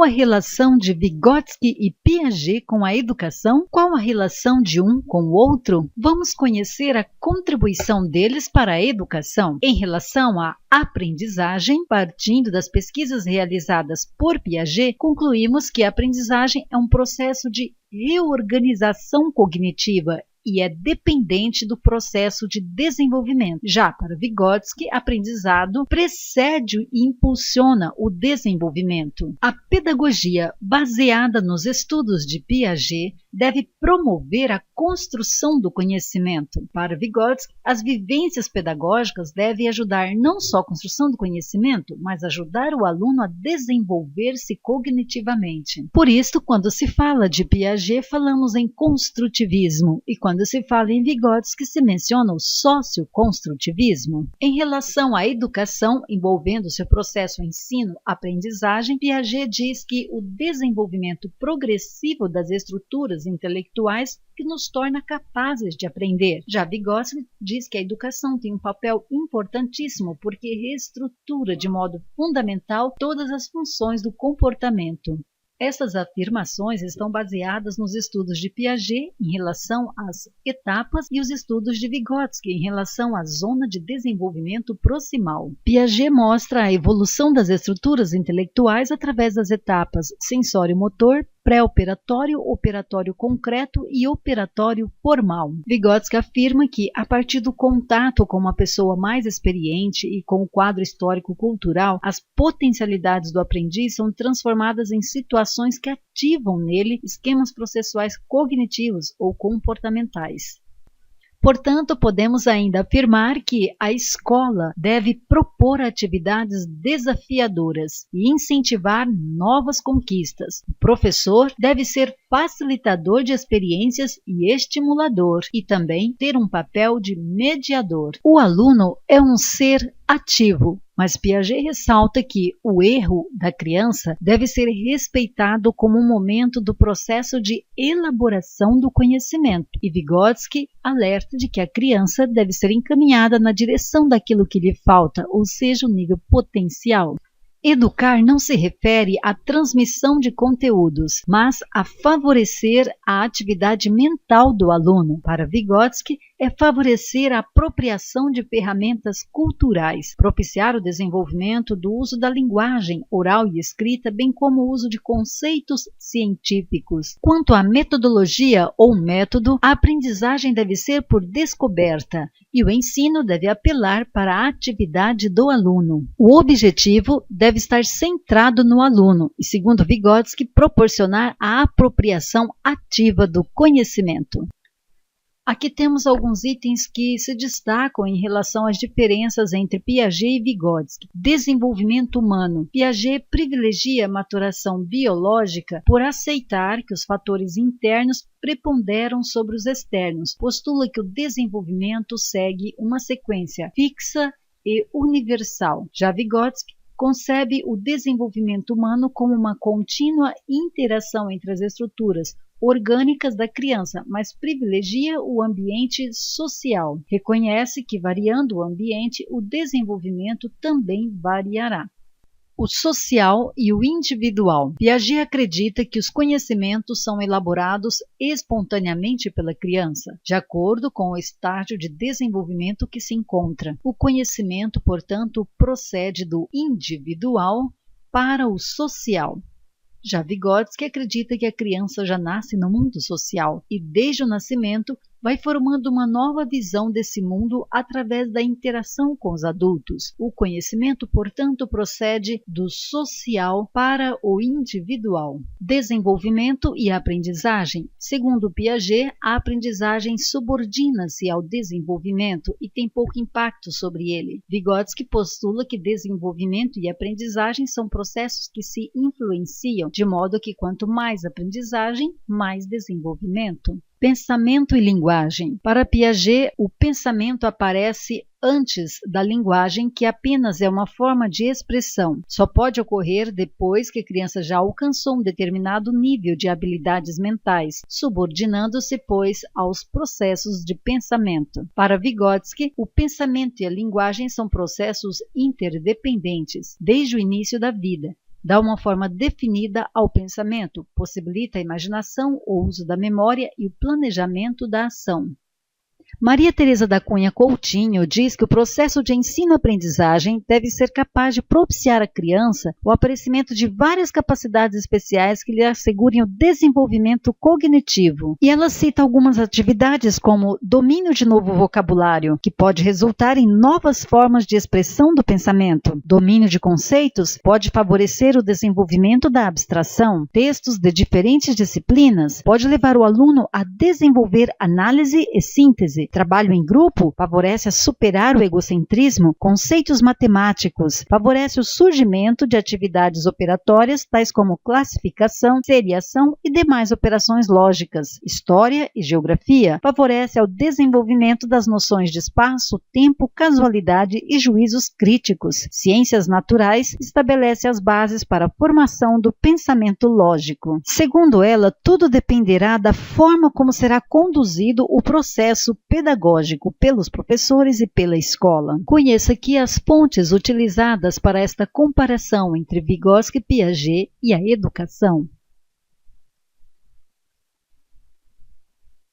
a relação de Vygotsky e Piaget com a educação? Qual a relação de um com o outro? Vamos conhecer a contribuição deles para a educação. Em relação à aprendizagem, partindo das pesquisas realizadas por Piaget, concluímos que a aprendizagem é um processo de reorganização cognitiva e é dependente do processo de desenvolvimento. Já para Vygotsky, aprendizado precede e impulsiona o desenvolvimento. A pedagogia baseada nos estudos de Piaget deve promover a construção do conhecimento. Para Vygotsky, as vivências pedagógicas devem ajudar não só a construção do conhecimento, mas ajudar o aluno a desenvolver-se cognitivamente. Por isso, quando se fala de Piaget, falamos em construtivismo, e quando se fala em Vygotsky, se menciona o socioconstrutivismo. Em relação à educação, envolvendo seu processo ensino-aprendizagem, Piaget diz que o desenvolvimento progressivo das estruturas intelectuais que nos torna capazes de aprender. Já Vygotsky diz que a educação tem um papel importantíssimo porque reestrutura de modo fundamental todas as funções do comportamento. Essas afirmações estão baseadas nos estudos de Piaget em relação às etapas e os estudos de Vygotsky em relação à zona de desenvolvimento proximal. Piaget mostra a evolução das estruturas intelectuais através das etapas sensório-motor, pré-operatório, operatório concreto e operatório formal. Vygotsky afirma que, a partir do contato com uma pessoa mais experiente e com o quadro histórico-cultural, as potencialidades do aprendiz são transformadas em situações que ativam nele esquemas processuais cognitivos ou comportamentais. Portanto, podemos ainda afirmar que a escola deve propor atividades desafiadoras e incentivar novas conquistas. O professor deve ser facilitador de experiências e estimulador, e também ter um papel de mediador. O aluno é um ser ativo, mas Piaget ressalta que o erro da criança deve ser respeitado como um momento do processo de elaboração do conhecimento, e Vygotsky alerta de que a criança deve ser encaminhada na direção daquilo que lhe falta, ou seja, o nível potencial. Educar não se refere à transmissão de conteúdos, mas a favorecer a atividade mental do aluno. Para Vygotsky, é favorecer a apropriação de ferramentas culturais, propiciar o desenvolvimento do uso da linguagem oral e escrita, bem como o uso de conceitos científicos. Quanto à metodologia ou método, a aprendizagem deve ser por descoberta e o ensino deve apelar para a atividade do aluno. O objetivo deve estar centrado no aluno e, segundo Vygotsky, proporcionar a apropriação ativa do conhecimento. Aqui temos alguns itens que se destacam em relação às diferenças entre Piaget e Vygotsky. Desenvolvimento humano. Piaget privilegia a maturação biológica por aceitar que os fatores internos preponderam sobre os externos. Postula que o desenvolvimento segue uma sequência fixa e universal. Já Vygotsky concebe o desenvolvimento humano como uma contínua interação entre as estruturas orgânicas da criança, mas privilegia o ambiente social. Reconhece que, variando o ambiente, o desenvolvimento também variará. O social e o individual. Piaget acredita que os conhecimentos são elaborados espontaneamente pela criança, de acordo com o estágio de desenvolvimento que se encontra. O conhecimento, portanto, procede do individual para o social. Já Vygotsky acredita que a criança já nasce no mundo social e, desde o nascimento, vai formando uma nova visão desse mundo através da interação com os adultos. O conhecimento, portanto, procede do social para o individual. Desenvolvimento e aprendizagem. Segundo Piaget, a aprendizagem subordina-se ao desenvolvimento e tem pouco impacto sobre ele. Vygotsky postula que desenvolvimento e aprendizagem são processos que se influenciam, de modo que quanto mais aprendizagem, mais desenvolvimento. Pensamento e linguagem. Para Piaget, o pensamento aparece antes da linguagem, que apenas é uma forma de expressão. Só pode ocorrer depois que a criança já alcançou um determinado nível de habilidades mentais, subordinando-se, pois, aos processos de pensamento. Para Vygotsky, o pensamento e a linguagem são processos interdependentes desde o início da vida. dá uma forma definida ao pensamento, possibilita a imaginação, o uso da memória e o planejamento da ação. Maria Teresa da Cunha Coutinho diz que o processo de ensino-aprendizagem deve ser capaz de propiciar à criança o aparecimento de várias capacidades especiais que lhe assegurem o desenvolvimento cognitivo. E ela cita algumas atividades como domínio de novo vocabulário, que pode resultar em novas formas de expressão do pensamento. Domínio de conceitos pode favorecer o desenvolvimento da abstração. Textos de diferentes disciplinas pode levar o aluno a desenvolver análise e síntese. Trabalho em grupo favorece a superar o egocentrismo. Conceitos matemáticos favorece o surgimento de atividades operatórias tais como classificação, seriação e demais operações lógicas. História e geografia favorece ao desenvolvimento das noções de espaço, tempo, casualidade e juízos críticos. Ciências naturais estabelece as bases para a formação do pensamento lógico. Segundo ela, tudo dependerá da forma como será conduzido o processo pedagógico pelos professores e pela escola. Conheça aqui as fontes utilizadas para esta comparação entre Vygotsky e Piaget e a educação.